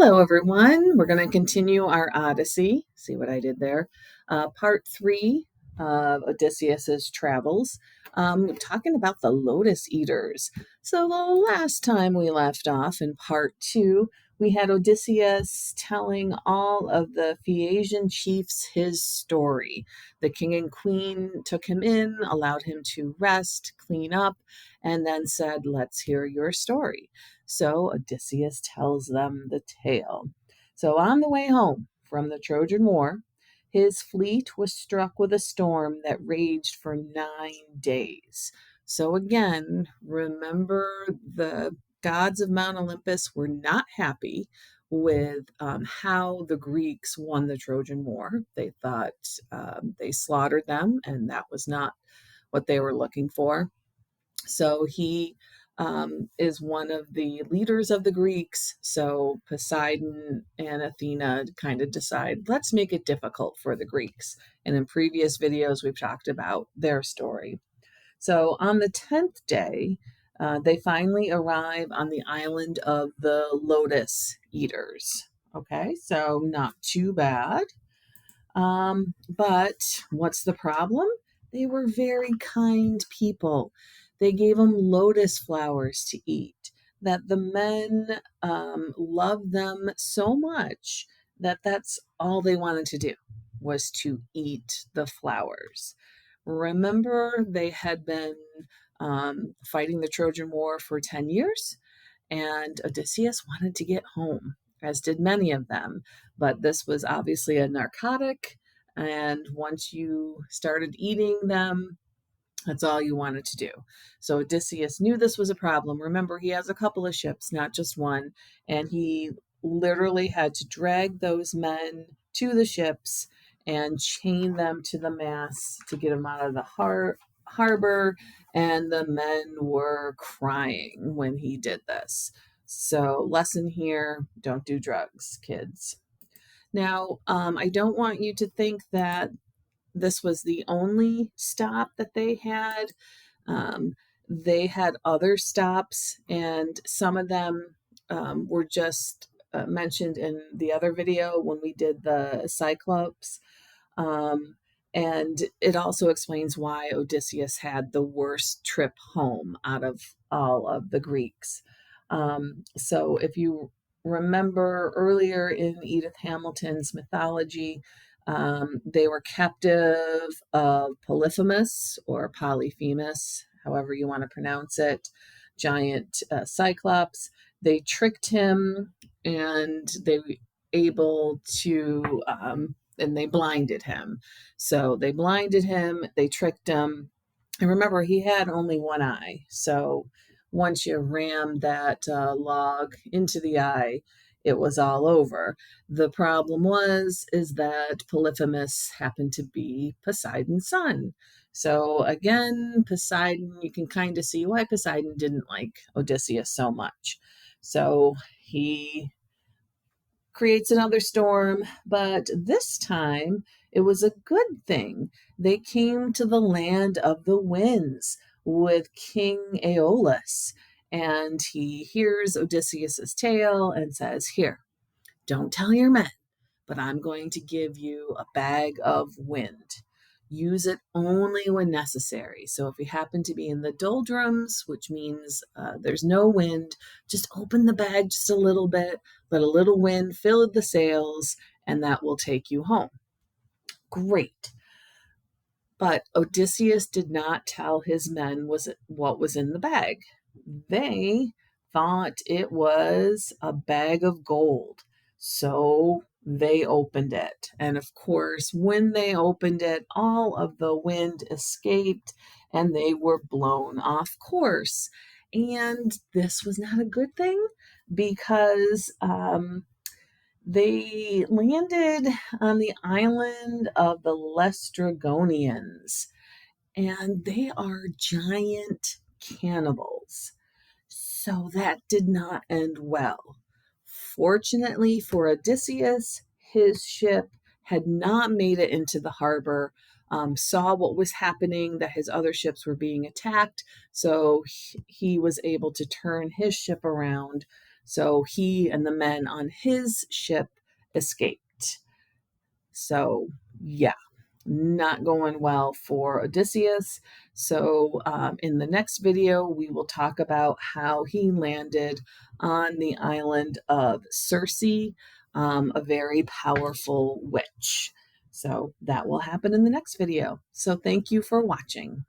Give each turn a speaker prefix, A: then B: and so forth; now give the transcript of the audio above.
A: Hello, everyone. We're going to continue our Odyssey. See what I did there? Part 3 of Odysseus's travels. Talking about the Lotus Eaters. So the last time we left off in part 2, we had Odysseus telling all of the Phaeacian chiefs his story. The king and queen took him in, allowed him to rest, clean up, and then said, "Let's hear your story." So Odysseus tells them the tale. So on the way home from the Trojan War, his fleet was struck with a storm that raged for 9 days. So again, remember the gods of Mount Olympus were not happy with how the Greeks won the Trojan War. They thought they slaughtered them, and that was not what they were looking for. So he is one of the leaders of the Greeks. So Poseidon and Athena kind of decide, let's make it difficult for the Greeks. And in previous videos, we've talked about their story. So on the 10th day, they finally arrive on the island of the Lotus Eaters. Okay, so not too bad. But what's the problem? They were very kind people. They gave them lotus flowers to eat, that the men loved them so much that that's all they wanted to do, was to eat the flowers. Remember, they had been fighting the Trojan War for 10 years, and Odysseus wanted to get home, as did many of them. But this was obviously a narcotic, and once you started eating them, that's all you wanted to do. So Odysseus knew this was a problem. Remember, he has a couple of ships, not just one, and he literally had to drag those men to the ships and chain them to the masts to get them out of the harbor, and the men were crying when he did this. So lesson here, don't do drugs, kids. Now, I don't want you to think that this was the only stop that they had. They had other stops, and some of them were just mentioned in the other video when we did the Cyclops. And it also explains why Odysseus had the worst trip home out of all of the Greeks. So if you remember earlier in Edith Hamilton's mythology, they were captive of Polyphemus or Polyphemus, however you want to pronounce it, giant Cyclops. They tricked him, and they were able to, and they blinded him. So they blinded him, they tricked him. And remember, he had only one eye. So once you rammed that log into the eye, it was all over. The problem is that Polyphemus happened to be Poseidon's son. So again, Poseidon, you can kind of see why Poseidon didn't like Odysseus so much. So he creates another storm, but this time it was a good thing. They came to the land of the winds with King Aeolus, and he hears Odysseus's tale and says, "Here, don't tell your men, but I'm going to give you a bag of wind. Use it only when necessary. So if you happen to be in the doldrums, which means there's no wind, just open the bag just a little bit, let a little wind fill the sails, and that will take you home." Great. But Odysseus did not tell his men what was in the bag. They thought it was a bag of gold. So they opened it. And of course, when they opened it, all of the wind escaped and they were blown off course. And this was not a good thing because they landed on the island of the Lestrygonians, and they are giant cannibals. So that did not end well. Fortunately for Odysseus, his ship had not made it into the harbor, saw what was happening, that his other ships were being attacked. So he was able to turn his ship around So he and the men on his ship escaped. So, yeah, not going well for Odysseus. So, in the next video, we will talk about how he landed on the island of Circe, a very powerful witch. So, that will happen in the next video. So, thank you for watching.